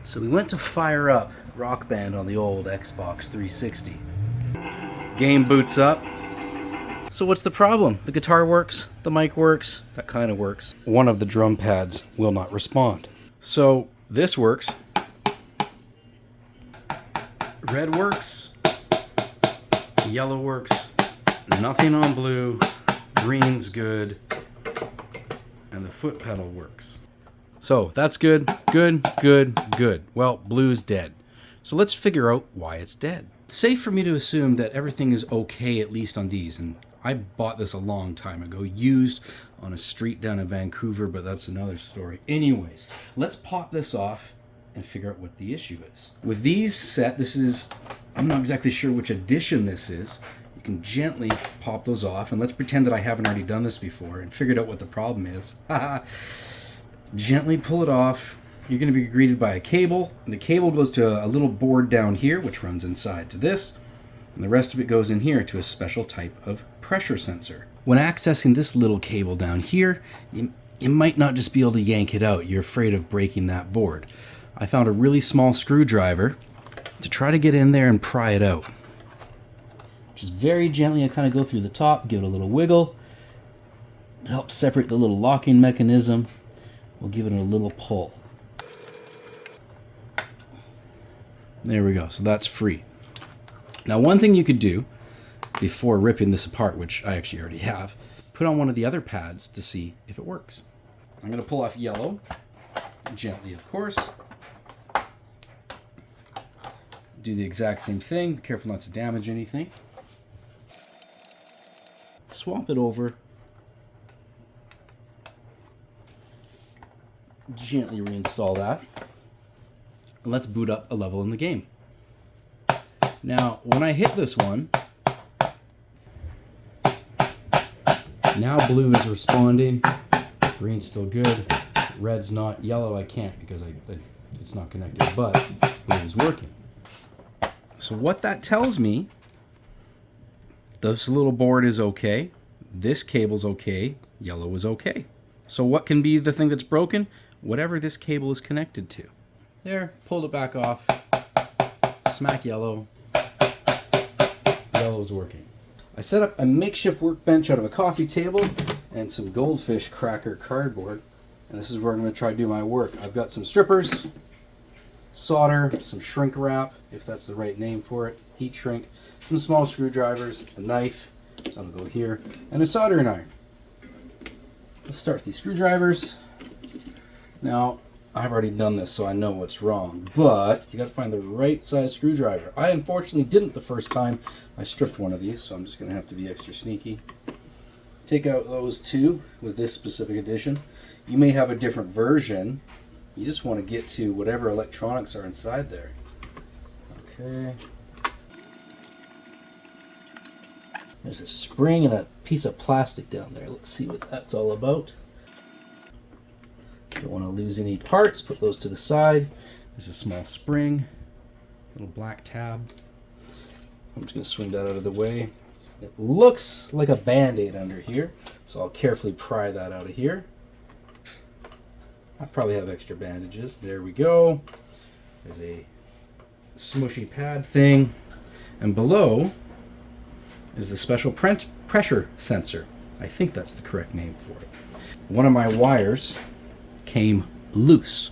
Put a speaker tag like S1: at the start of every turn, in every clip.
S1: So we went to fire up Rock Band on the old Xbox 360. Game boots up. So what's the problem? The guitar works, the mic works, that kind of works. One of the drum pads will not respond. So this works. Red works. Yellow works. Nothing on blue. Green's good. And the foot pedal works. So that's good, good, good, good. Well, blue's dead. So let's figure out why it's dead. It's safe for me to assume that everything is okay, at least on these. And I bought this a long time ago, used on a street down in Vancouver, but that's another story. Anyways, let's pop this off and figure out what the issue is. With these set, this is, I'm not exactly sure which edition this is. You can gently pop those off, and let's pretend that I haven't already done this before and figured out what the problem is. Gently pull it off. You're going to be greeted by a cable, and the cable goes to a little board down here, which runs inside to this, and the rest of it goes in here to a special type of pressure sensor. When accessing this little cable down here, you might not just be able to yank it out. You're afraid of breaking that board. I found a really small screwdriver to try to get in there and pry it out. Just very gently, I kind of go through the top, give it a little wiggle. It helps separate the little locking mechanism. We'll give it a little pull. There we go, so that's free. Now one thing you could do before ripping this apart, which I actually already have, put on one of the other pads to see if it works. I'm going to pull off yellow, gently of course. Do the exact same thing, be careful not to damage anything. Swap it over. Gently reinstall that. And let's boot up a level in the game. Now, when I hit this one, now blue is responding, green's still good, red's not, yellow I can't because it's not connected, but blue is working. So what that tells me, this little board is okay, this cable's okay, yellow is okay. So what can be the thing that's broken? Whatever this cable is connected to. There, pulled it back off, smack yellow, yellow is working. I set up a makeshift workbench out of a coffee table and some goldfish cracker cardboard, and this is where I'm going to try to do my work. I've got some strippers, solder, some shrink wrap, if that's the right name for it, heat shrink, some small screwdrivers, a knife, that'll go here, and a soldering iron. Let's start with these screwdrivers. Now, I've already done this, so I know what's wrong, but you got to find the right size screwdriver. I unfortunately didn't the first time I stripped one of these, so I'm just going to have to be extra sneaky. Take out those two with this specific edition. You may have a different version. You just want to get to whatever electronics are inside there. Okay. There's a spring and a piece of plastic down there. Let's see what that's all about. Don't want to lose any parts, put those to the side. There's a small spring, little black tab. I'm just going to swing that out of the way. It looks like a band-aid under here, so I'll carefully pry that out of here. I probably have extra bandages. There we go. There's a smushy pad thing. And below is the special pressure sensor. I think that's the correct name for it. One of my wires came loose.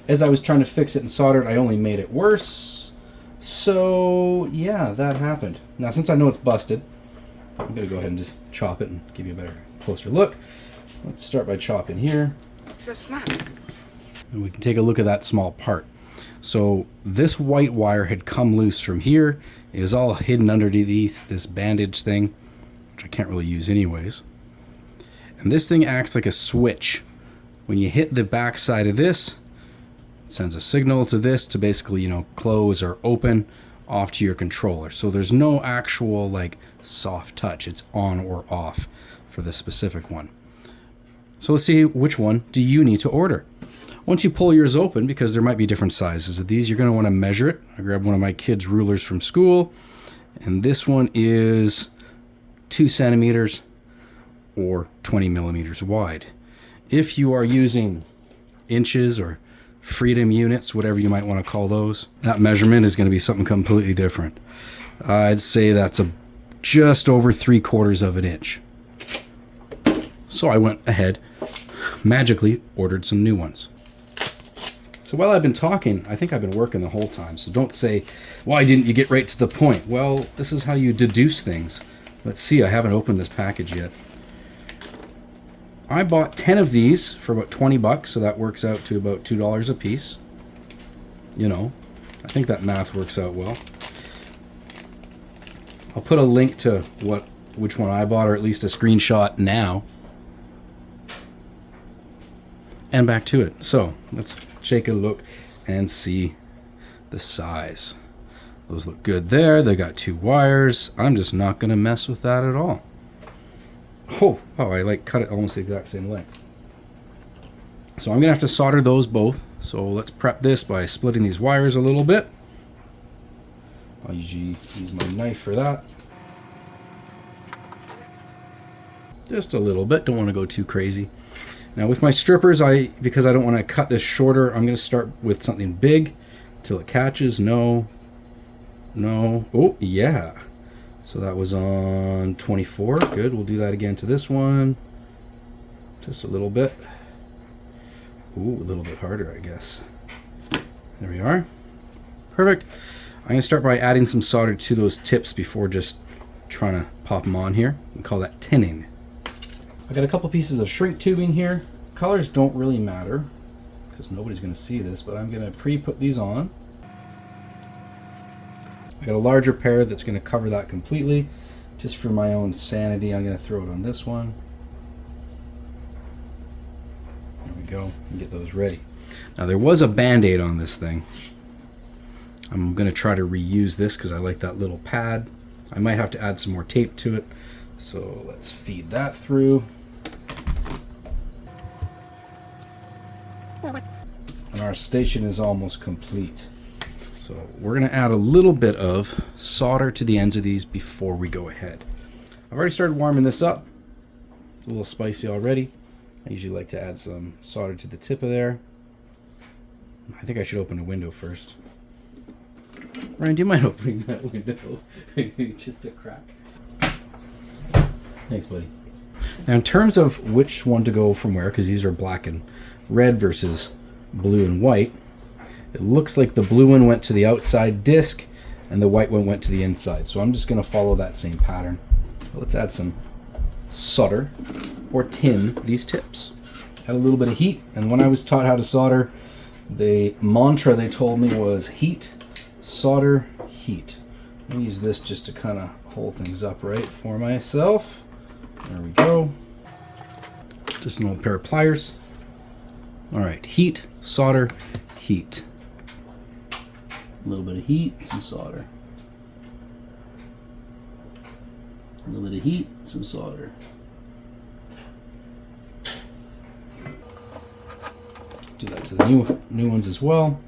S1: As I was trying to fix it and solder it, I only made it worse. So yeah, that happened. Now since I know it's busted, I'm gonna go ahead and just chop it and give you a better, closer look. Let's start by chopping here.
S2: It's a snap.
S1: And we can take a look at that small part. So this white wire had come loose from here. It was all hidden underneath this bandage thing, which I can't really use anyways. And this thing acts like a switch. When you hit the back side of this, it sends a signal to this to basically, close or open off to your controller. So there's no actual like soft touch. It's on or off for this specific one. So let's see, which one do you need to order? Once you pull yours open, because there might be different sizes of these, you're going to want to measure it. I grabbed one of my kids' rulers from school, and this one is 2 centimeters or 20 millimeters wide. If you are using inches or freedom units, whatever you might want to call those, that measurement is going to be something completely different. I'd say that's just over 3/4 of an inch. So I went ahead, magically ordered some new ones. So while I've been talking, I think I've been working the whole time. So don't say, why didn't you get right to the point? Well, this is how you deduce things. Let's see, I haven't opened this package yet. I bought 10 of these for about 20 bucks, so that works out to about $2 a piece. You know, I think that math works out well. I'll put a link to which one I bought, or at least a screenshot now. And back to it. So let's take a look and see the size. Those look good there. They got 2 wires. I'm just not going to mess with that at all. Oh, I like cut it almost the exact same length. So I'm going to have to solder those both. So let's prep this by splitting these wires a little bit. I'll usually use my knife for that. Just a little bit. Don't want to go too crazy. Now with my strippers, because I don't want to cut this shorter, I'm going to start with something big till it catches. No. Oh, yeah. So that was on 24. Good. We'll do that again to this one. Just a little bit. Ooh, a little bit harder, I guess. There we are. Perfect. I'm going to start by adding some solder to those tips before just trying to pop them on here. We call that tinning. I got a couple pieces of shrink tubing here. Colors don't really matter because nobody's going to see this, but I'm going to pre-put these on. I got a larger pair that's going to cover that completely. Just for my own sanity, I'm going to throw it on this one. There we go. And get those ready. Now there was a Band-Aid on this thing. I'm going to try to reuse this because I like that little pad. I might have to add some more tape to it. So let's feed that through. And our station is almost complete. So we're going to add a little bit of solder to the ends of these before we go ahead. I've already started warming this up. It's a little spicy already. I usually like to add some solder to the tip of there. I think I should open a window first. Ryan, do you mind opening that window? Just a crack. Thanks, buddy. Now, in terms of which one to go from where, because these are black and red versus blue and white, it looks like the blue one went to the outside disc and the white one went to the inside. So I'm just going to follow that same pattern. Let's add some solder or tin these tips. Add a little bit of heat, and when I was taught how to solder, the mantra they told me was heat, solder, heat. I'll use this just to kind of hold things upright for myself. There we go. Just an old pair of pliers. All right, heat, solder, heat. A little bit of heat, some solder. A little bit of heat, some solder. Do that to the new ones as well.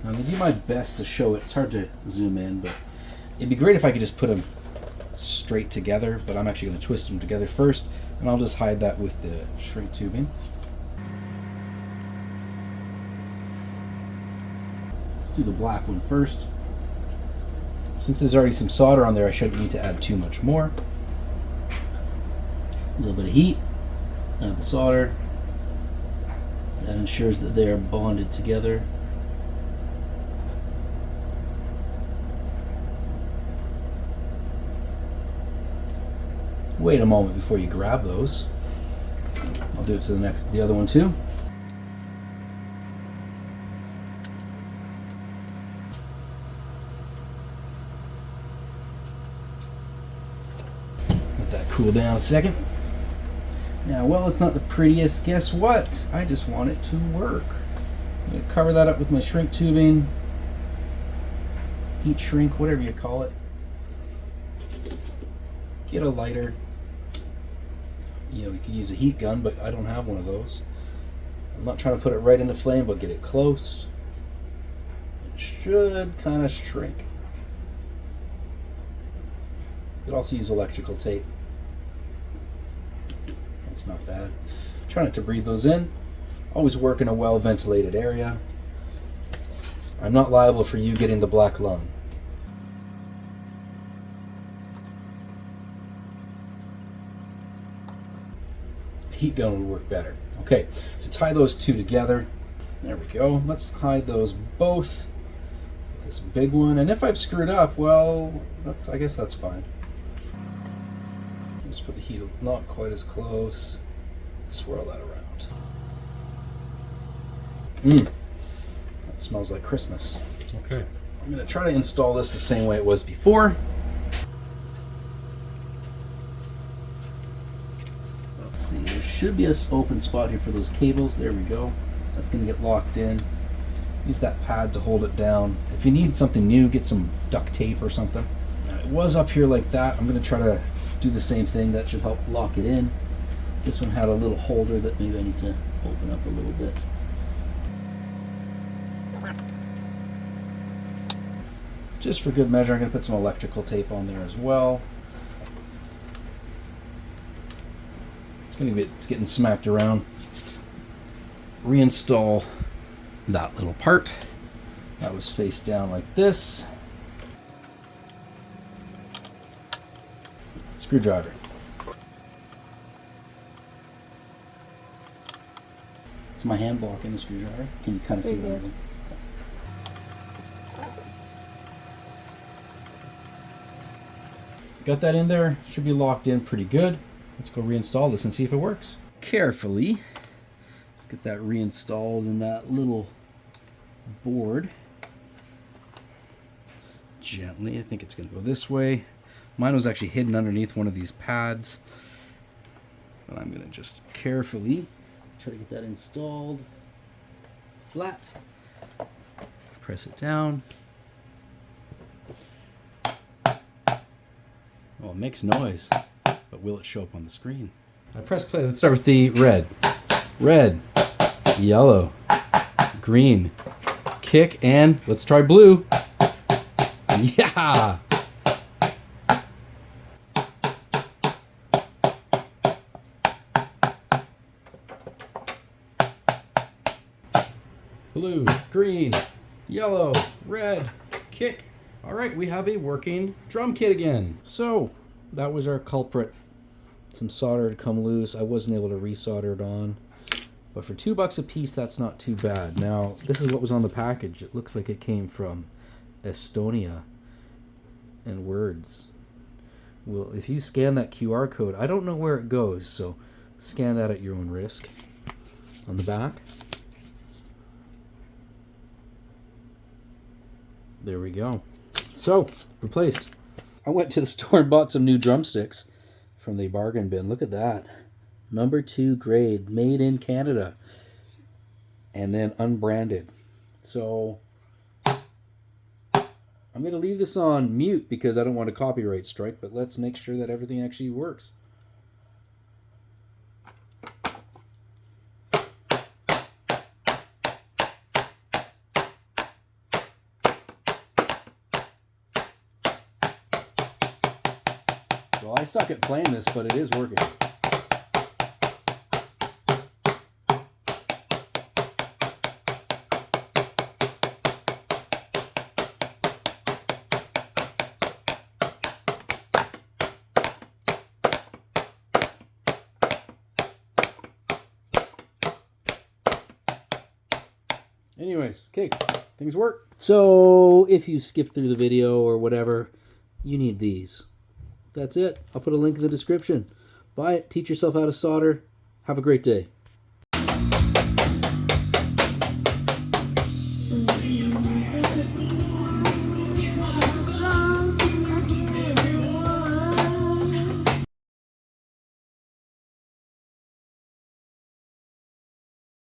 S1: I'm going to do my best to show it. It's hard to zoom in, but it'd be great if I could just put them straight together, but I'm actually going to twist them together first, and I'll just hide that with the shrink tubing. Let's do the black one first. Since there's already some solder on there, I shouldn't need to add too much more. A little bit of heat, add the solder. That ensures that they are bonded together. Wait a moment before you grab those. I'll do it to the other one too. Let that cool down a second. Now, well, it's not the prettiest. Guess what? I just want it to work. I'm going to cover that up with my shrink tubing. Heat shrink, whatever you call it. Get a lighter. You could use a heat gun, but I don't have one of those. I'm not trying to put it right in the flame, but get it close. It should kind of shrink. You could also use electrical tape. That's not bad. Try not to breathe those in. Always work in a well ventilated area. I'm not liable for you getting the black lung. Heat gun would work better. Okay, so tie those two together. There we go. Let's hide those both. This big one, and if I've screwed up, well, I guess that's fine. Just put the heat not quite as close. Swirl that around. That smells like Christmas. Okay. I'm going to try to install this the same way it was before. Let's see, there should be an open spot here for those cables. There we go. That's going to get locked in. Use that pad to hold it down. If you need something new, get some duct tape or something. Now, it was up here like that. I'm going to try to do the same thing. That should help lock it in. This one had a little holder that maybe I need to open up a little bit. Just for good measure, I'm going to put some electrical tape on there as well. It's getting smacked around. Reinstall that little part. That was face down like this. Screwdriver. Is my hand blocking the screwdriver? Can you kind of see that? Got that in there. Should be locked in pretty good. Let's go reinstall this and see if it works. Carefully. Let's get that reinstalled in that little board. Gently. I think it's going to go this way. Mine was actually hidden underneath one of these pads. But I'm going to just carefully try to get that installed flat. Press it down. Well, it makes noise, but will it show up on the screen? I press play. Let's start with the red. Red, yellow, green, kick, and let's try blue. Yeah! Blue, green, yellow, red, kick. All right, we have a working drum kit again. So that was our culprit. Some solder had come loose. I wasn't able to resolder it on. But for $2 a piece, that's not too bad. Now, this is what was on the package. It looks like it came from Estonia and words. Well, if you scan that QR code, I don't know where it goes, so scan that at your own risk. On the back. There we go. So, replaced. I went to the store and bought some new drumsticks from the bargain bin. Look at that. Number 2 grade, made in Canada. And then unbranded. So, I'm going to leave this on mute because I don't want a copyright strike, but let's make sure that everything actually works. Well, I suck at playing this, but it is working. Anyways, okay, things work. So if you skip through the video or whatever, you need these. That's it. I'll put a link in the description. Buy it. Teach yourself how to solder. Have a great day.